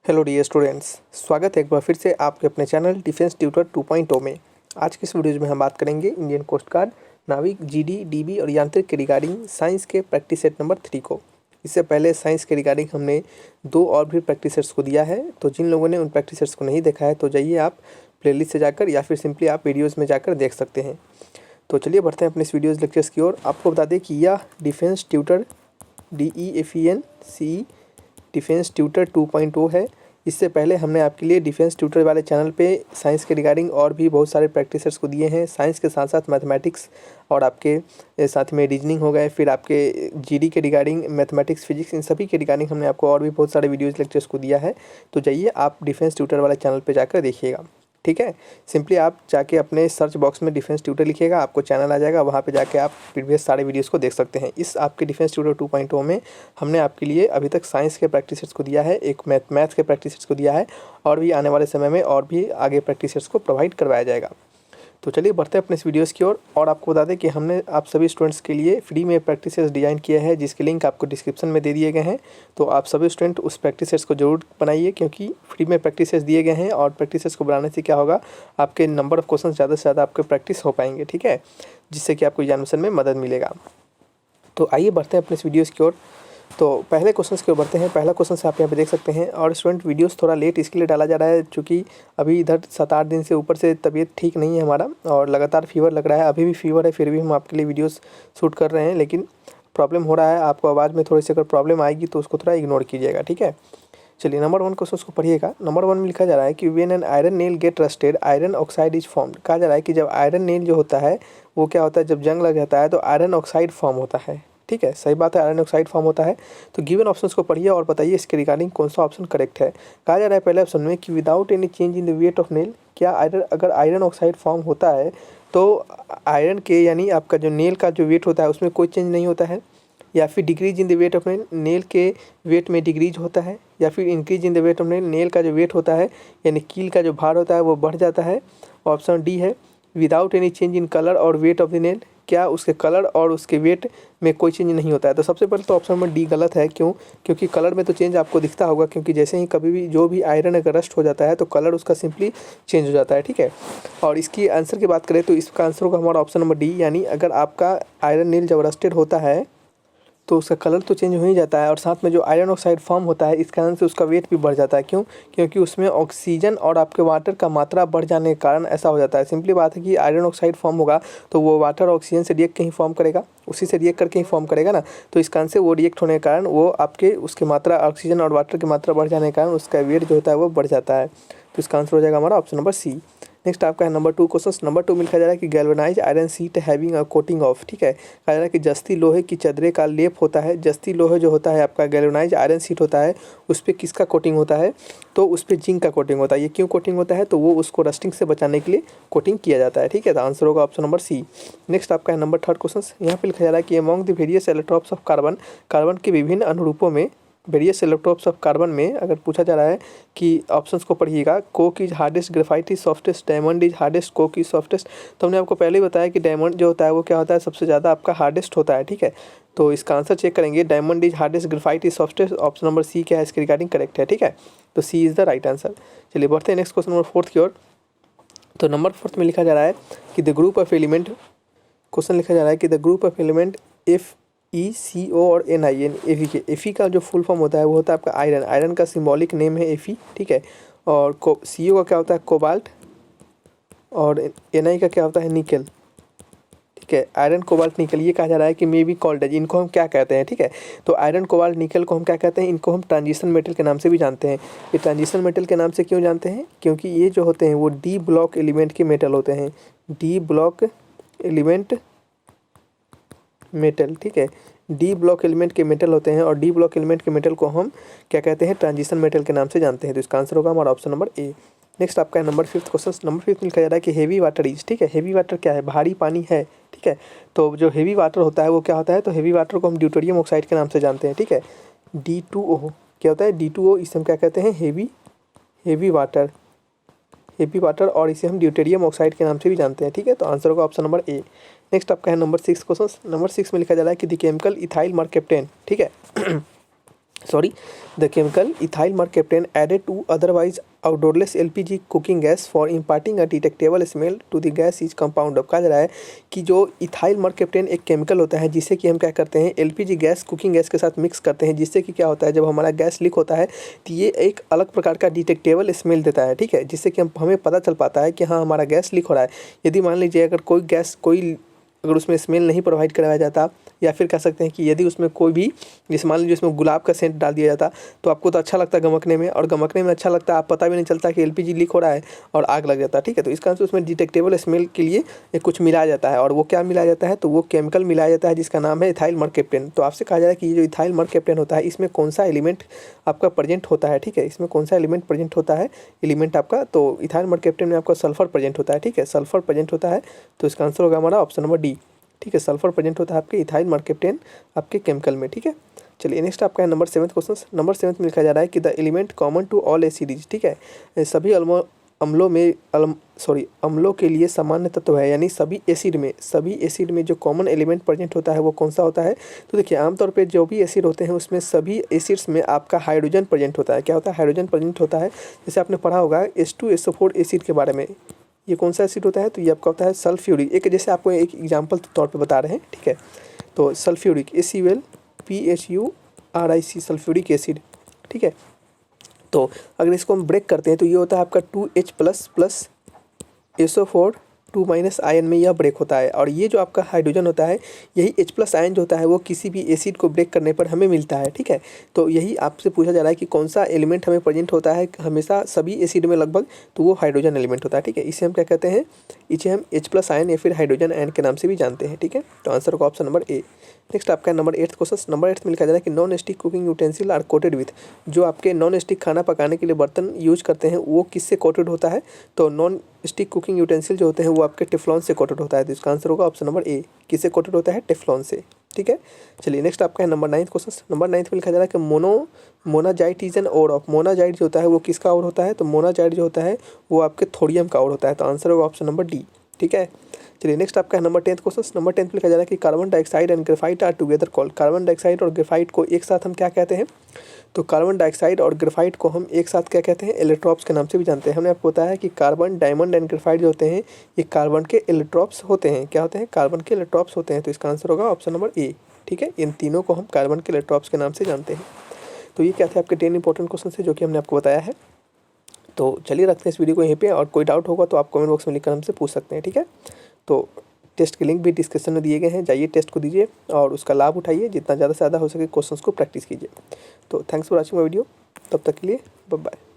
Hello dear students, स्वागत है एक बार फिर से आपके अपने चैनल डिफेंस ट्यूटर 2.0 में। आज की इस वीडियो में हम बात करेंगे इंडियन कोस्ट गार्ड, नाविक, जीडी, डीबी और यांत्रिक के रिगार्डिंग साइंस के प्रैक्टिस सेट नंबर 3 को। इससे पहले साइंस के रिगार्डिंग हमने 2 और भी प्रैक्टिस सेट्स को दिया है, तो जिन लोगों ने उन प्रैक्टिस सेट्स को नहीं देखा है तो जाइए आप प्लेलिस्ट से जाकर या फिर सिंपली आप वीडियोज़ में जाकर देख सकते हैं। तो चलिए बढ़ते हैं अपने इस वीडियोज़ लेक्चर्स की ओर। आपको बता दें कि यह defence tutor DEFENCE defence tutor 2.0 है। इससे पहले हमने आपके लिए डिफेंस ट्यूटर वाले चैनल पे साइंस के रिगार्डिंग और भी बहुत सारे प्रैक्टिसेस को दिए हैं। साइंस के साथ साथ मैथमेटिक्स और आपके साथ में रीजनिंग हो गए, फिर आपके जीडी के रिगार्डिंग मैथमेटिक्स, फिजिक्स, इन सभी के रिगार्डिंग हमने आपको और भी बहुत सारे वीडियोज़ लेक्चर्स को दिया है। तो जाइए आप डिफेंस ट्यूटर वाले चैनल पर जाकर देखिएगा, ठीक है। सिंपली आप जाके अपने सर्च बॉक्स में डिफेंस ट्यूटर लिखिएगा, आपको चैनल आ जाएगा, वहाँ पे जाके आप प्रीवियस सारे वीडियोस को देख सकते हैं। इस आपके डिफेंस ट्यूटर 2.0 में हमने आपके लिए अभी तक साइंस के प्रैक्टिसेस को दिया है, एक मैथ्स के प्रैक्टिसेस को दिया है, और भी आने वाले समय में और भी आगे प्रैक्टिसेस को प्रोवाइड करवाया जाएगा। तो चलिए बढ़ते हैं अपने इस वीडियोस की ओर। और आपको बता दें कि हमने आप सभी स्टूडेंट्स के लिए फ्री में प्रैक्टिसेस डिज़ाइन किया है, जिसके लिंक आपको डिस्क्रिप्शन में दे दिए गए हैं। तो आप सभी स्टूडेंट उस प्रैक्टिसेस को जरूर बनाइए, क्योंकि फ्री में प्रैक्टिसेस दिए गए हैं और प्रैक्टिसेस को बनाने से क्या होगा, आपके नंबर ऑफ़ क्वेश्चन ज़्यादा से ज़्यादा आपके प्रैक्टिस हो पाएंगे, ठीक है, जिससे कि आपको एग्जामिनेशन में मदद मिलेगा। तो आइए बढ़ते हैं अपने इस वीडियोज़ की ओर। तो पहले क्वेश्चन की ओर बढ़ते हैं। पहला क्वेश्चन से आप यहाँ पे देख सकते हैं। और स्टूडेंट वीडियोस थोड़ा लेट इसके लिए डाला जा रहा है, क्योंकि अभी इधर 7-8 दिन से ऊपर से तबीयत ठीक नहीं है हमारा, और लगातार फीवर लग रहा है। अभी भी फीवर है, फिर भी हम आपके लिए वीडियोस शूट कर रहे हैं, लेकिन प्रॉब्लम हो रहा है। आपको आवाज़ में थोड़ी सी अगर प्रॉब्लम आएगी तो उसको थोड़ा इग्नोर कीजिएगा, ठीक है। चलिए नंबर 1 क्वेश्चन को पढ़िएगा। नंबर 1 में लिखा जा रहा है कि when an iron nail get rusted iron oxide is formed. कहा जा रहा है कि जब आयरन नेल जो होता है वो क्या होता है, जब जंग लग जाता है तो आयरन ऑक्साइड फॉर्म होता है, ठीक है, सही बात है, आयरन ऑक्साइड फॉर्म होता है। तो गिवन ऑप्शंस को पढ़िए और बताइए इसके रिगार्डिंग कौन सा ऑप्शन करेक्ट है। कहा जा रहा है पहले ऑप्शन में कि without any change in the weight of nail. क्या अगर आयरन ऑक्साइड फॉर्म होता है तो आयरन के यानी आपका जो नेल का जो वेट होता है उसमें कोई चेंज नहीं होता है, या फिर decrease in the weight of nail, nail के वेट में डिक्रीज होता है, या फिर increase in the weight of nail, nail का जो वेट होता है यानी कील का जो भार होता है वो बढ़ जाता है। ऑप्शन डी है without any change in colour और वेट ऑफ द नेल। क्या उसके कलर और उसके वेट में कोई चेंज नहीं होता है। तो सबसे पहले तो ऑप्शन नंबर डी गलत है। क्यों? क्योंकि कलर में तो चेंज आपको दिखता होगा, क्योंकि जैसे ही कभी भी जो भी आयरन अगर रस्ट हो जाता है तो कलर उसका सिंपली चेंज हो जाता है, ठीक है। और इसकी आंसर की बात करें तो इसका आंसर होगा हमारा ऑप्शन नंबर डी, यानी अगर आपका आयरन नेल जब रस्टेड होता है तो उसका कलर तो चेंज हो ही जाता है, और साथ में जो आयरन ऑक्साइड फॉर्म होता है इस कारण से उसका वेट भी बढ़ जाता है। क्यों? क्योंकि उसमें ऑक्सीजन और आपके वाटर का मात्रा बढ़ जाने के कारण ऐसा हो जाता है। सिंपली बात है कि आयरन ऑक्साइड फॉर्म होगा तो वो वाटर ऑक्सीजन से रिएक्ट कहीं फॉर्म करेगा, उसी से रिएक्ट करके ही फॉर्म करेगा ना। तो इस कारण से वो रिएक्ट होने के कारण वो आपके उसकी मात्रा, ऑक्सीजन और वाटर की मात्रा बढ़ जाने के कारण उसका वेट जो होता है वो बढ़ जाता है। तो इसका आंसर हो जाएगा हमारा ऑप्शन नंबर सी। नेक्स्ट आपका है नंबर 2 क्वेश्चन। नंबर 2 में लिखा जा रहा है कि galvanise iron sheet having a coating of, ठीक है। कहा जा रहा है कि जस्ती लोहे की चदरे का लेप होता है। जस्ती लोहे जो होता है आपका गैल्वेनाइज आयरन शीट होता है, उस पर किसका कोटिंग होता है, तो उस पर जिंक का कोटिंग होता है। ये क्यों कोटिंग होता है, तो वो उसको रस्टिंग से बचाने के लिए कोटिंग किया जाता है, ठीक है। तो आंसर होगा ऑप्शन नंबर सी। नेक्स्ट आपका है नंबर 3 क्वेश्चन। यहाँ पे लिखा जा रहा है कि among the various electrons of carbon, carbon के विभिन्न अनुरूपों में, वेरियस इलेक्ट्रॉन्स ऑफ कार्बन में अगर पूछा जा रहा है कि ऑप्शंस को पढ़िएगा। Coke is hardest, graphite is softest, diamond is hardest, Coke is softest. तो हमने आपको पहले ही बताया कि डायमंड जो होता है वो क्या होता है, सबसे ज़्यादा आपका हार्डेस्ट होता है, ठीक है। तो इसका आंसर चेक करेंगे। Diamond is hardest, graphite is softest, option number C क्या है इसके रिगार्डिंग करेक्ट है, ठीक है। तो C is the right answer. चलिए बढ़ते हैं नेक्स्ट क्वेश्चन नंबर 4 की ओर। तो नंबर 4 में लिखा जा रहा है कि the group of element, question लिखा जा रहा है कि the group of element FeCO और NiN, Fe का जो फुल फॉर्म होता है वो होता है आपका आयरन, आयरन का सिंबॉलिक नेम है Fe, ठीक है। और CO का क्या होता है, कोबाल्ट, और Ni का क्या होता है, निकल, ठीक है। आयरन कोबाल्ट निकल, ये कहा जा रहा है कि मे बी कॉल्ड एज, इनको हम क्या कहते हैं, ठीक है। तो आयरन कोबाल्ट निकल को हम क्या कहते हैं, इनको हम ट्रांजिशन मेटल के नाम से भी जानते हैं। ये ट्रांजिशन मेटल के नाम से क्यों जानते हैं, क्योंकि ये जो होते हैं वो डी ब्लॉक एलिमेंट के मेटल होते हैं, डी ब्लॉक एलिमेंट मेटल, ठीक है। डी ब्लॉक एलिमेंट के मेटल होते हैं, और डी ब्लॉक एलिमेंट के मेटल को हम क्या कहते हैं, ट्रांजिशन मेटल के नाम से जानते हैं। तो इसका आंसर होगा हमारा ऑप्शन नंबर ए। नेक्स्ट आपका है नंबर 5 क्वेश्चन। नंबर 5 में लिखा जा रहा है कि हेवी वाटर इज, ठीक है। हेवी वाटर क्या है, भारी पानी है, ठीक है। तो जो हेवी वाटर होता है वो क्या होता है, तो हेवी वाटर को हम ड्यूटेरियम ऑक्साइड के नाम से जानते हैं, ठीक है। D2O क्या होता है, D2O इसे हम क्या कहते हैं, हेवी वाटर, और इसे हम ड्यूटेरियम ऑक्साइड के नाम से भी जानते हैं, ठीक है। तो आंसर होगा ऑप्शन नंबर ए। नेक्स्ट आपका है नंबर 6 क्वेश्चन। नंबर 6 में लिखा जा रहा है कि द केमिकल इथाइल मरकेप्टेन, ठीक है। the chemical ethyl mercaptan added to otherwise odorless LPG cooking gas for imparting a detectable smell to the gas is compound। अब कहा जा रहा है कि जो इथाइल मर्कैप्टेन एक केमिकल होता है जिससे कि हम क्या करते हैं LPG गैस कुकिंग गैस के साथ मिक्स करते हैं, जिससे कि क्या होता है जब हमारा गैस लीक होता है तो ये एक अलग प्रकार का डिटेक्टेबल स्मेल देता है, ठीक है, जिससे कि हमें पता चल पाता है कि हाँ हमारा गैस लीक हो रहा है। यदि मान लीजिए अगर उसमें स्मेल नहीं प्रोवाइड कराया जाता, या फिर कह सकते हैं कि यदि उसमें कोई भी जैसे मान लीजिए उसमें गुलाब का सेंट डाल दिया जाता तो आपको तो अच्छा लगता गमकने में, और गमकने में अच्छा लगता है, आप पता भी नहीं चलता कि एलपीजी लीक हो रहा है और आग लग जाता है, ठीक है। तो इस कारण से उसमें डिटेक्टेबल स्मेल के लिए कुछ मिलाया जाता है, और वो क्या मिलाया जाता है, तो वो केमिकल मिलाया जाता है जिसका नाम है इथाइल मर्कैप्टेन। तो आपसे कहा जा रहा है कि ये जो इथाइल मर्कैप्टेन होता है इसमें कौन सा एलिमेंट आपका प्रेजेंट होता है, ठीक है, इसमें कौन सा एलिमेंट प्रेजेंट होता है, एलिमेंट आपका, तो इथाइल मर्कैप्टेन में आपका सल्फर प्रेजेंट होता है, ठीक है, सल्फर प्रेजेंट होता है। तो इसका आंसर होगा हमारा ऑप्शन नंबर डी, ठीक है, सल्फर प्रेजेंट होता है आपके इथाइल मर्कैप्टेन आपके केमिकल में, ठीक है। चलिए नेक्स्ट आपका है नंबर 7th क्वेश्चन। नंबर 7 में लिखा जा रहा है कि the element common to all acids, ठीक है, सभी अम्लों के लिए सामान्य तत्व है, यानी सभी एसिड में जो कॉमन एलिमेंट प्रेजेंट होता है वो कौन सा होता है। तो देखिए आमतौर पे जो भी एसिड होते हैं उसमें सभी एसिड्स में आपका हाइड्रोजन प्रेजेंट होता है। क्या होता है, हाइड्रोजन प्रेजेंट होता है। जैसे आपने पढ़ा होगा H2SO4 एसिड के बारे में, ये कौन सा एसिड होता है, तो ये आपका होता है सल्फ्यूरिक। एक जैसे आपको एक एग्जांपल के तौर पे बता रहे हैं, ठीक है, तो सल्फ्यूरिक HCl सल्फ्यूरिक एसिड, ठीक है। तो अगर इसको हम ब्रेक करते हैं तो ये होता है आपका 2H प्लस SO4 2- आयन में यह ब्रेक होता है, और ये जो आपका हाइड्रोजन होता है यही H+ आयन जो होता है वो किसी भी एसिड को ब्रेक करने पर हमें मिलता है, ठीक है। तो यही आपसे पूछा जा रहा है कि कौन सा एलिमेंट हमें प्रेजेंट होता है हमेशा सभी एसिड में लगभग, तो वो हाइड्रोजन एलिमेंट होता है, ठीक है। इसे हम क्या कहते हैं, इसे हम H+ आयन या फिर हाइड्रोजन आयन के नाम से भी जानते हैं, ठीक है। तो आंसर होगा ऑप्शन नंबर ए। नेक्स्ट आपका नंबर 8th क्वेश्चन। नंबर 8 में लिखा जा रहा है कि non stick cooking utensil are coated with, जो आपके नॉन स्टिक खाना पकाने के लिए बर्तन यूज करते हैं वो किससे कोटेड होता है। तो नॉन स्टिक कुकिंग यूटेंसिल जो होते हैं वो आपके टेफ्लॉन से कोटेड होता है। तो इसका आंसर होगा ऑप्शन नंबर ए, किससे कोटेड होता है, टेफ्लॉन से, ठीक है। चलिए नेक्स्ट आपका है number 9th question. Number 9th में लिखा जा रहा है कि monazite is an ore of, monazite जो होता है वो किसका ओर होता है, तो मोनाजाइट जो होता है वो आपके थोरियम का ओर होता है। तो आंसर होगा ऑप्शन नंबर डी, ठीक है। चलिए नेक्स्ट आपका है नंबर 10th क्वेश्चन। नंबर 10 में लिखा जा रहा है कि carbon dioxide and graphite are together called, carbon dioxide और ग्रेफाइट को एक साथ हम क्या कहते हैं, तो कार्बन डाइऑक्साइड और ग्रेफाइट को हम एक साथ क्या कहते हैं, एलेट्रॉप्स के नाम से भी जानते हैं। हमने आपको बताया है कि कार्बन, डायमंड एंड ग्रेफाइट जो होते हैं ये कार्बन के एलेट्रॉप्स होते हैं। क्या होते हैं, कार्बन के एलेट्रॉप्स होते हैं। तो इसका आंसर होगा ऑप्शन नंबर ए, ठीक है। इन तीनों को हम कार्बन के एलेट्रॉप्स के नाम से जानते हैं। तो ये क्या थे आपके 10 इंपॉर्टेंट क्वेश्चन है जो कि हमने आपको बताया है। तो चलिए रखते हैं इस वीडियो को यहीं पे, और कोई डाउट होगा तो आप कमेंट बॉक्स में लिखकर हमसे पूछ सकते हैं, ठीक है। तो टेस्ट के लिंक भी डिस्क्रिप्शन में दिए गए हैं, जाइए टेस्ट को दीजिए और उसका लाभ उठाइए, जितना ज़्यादा से ज़्यादा हो सके क्वेश्चंस को प्रैक्टिस कीजिए। तो thanks for watching my video, तब तक के लिए बाय बाय।